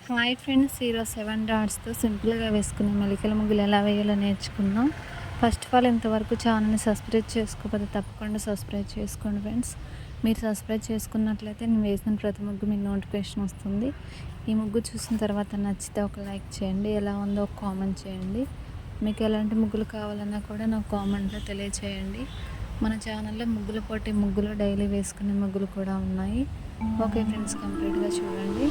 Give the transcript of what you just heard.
Hi friends, ఈరోజు 7 డాట్స్తో సింపుల్గా వేసుకునే మెలికల ముగ్గులు ఎలా వేయాలో నేర్చుకుందాం. ఫస్ట్ ఆఫ్ ఆల్ ఇంతవరకు ఛానల్ని సబ్స్క్రైబ్ చేసుకోకపోతే తప్పకుండా సబ్స్క్రైబ్ చేసుకోండి ఫ్రెండ్స్. మీరు సబ్స్క్రైబ్ చేసుకున్నట్లయితే నేను వేసిన ప్రతి ముగ్గు మీకు నోటిఫికేషన్ వస్తుంది. ఈ ముగ్గు చూసిన తర్వాత నచ్చితే ఒక లైక్ చేయండి, ఎలా ఉందో ఒక కామెంట్ చేయండి. మీకు ఎలాంటి ముగ్గులు కావాలన్నా కూడా నాకు కామెంట్లో తెలియచేయండి. మన ఛానల్లో ముగ్గుల పోటీ ముగ్గులు డైలీ వేసుకునే ముగ్గులు కూడా ఉన్నాయి. ఓకే ఫ్రెండ్స్, కంప్లీట్గా చూడండి.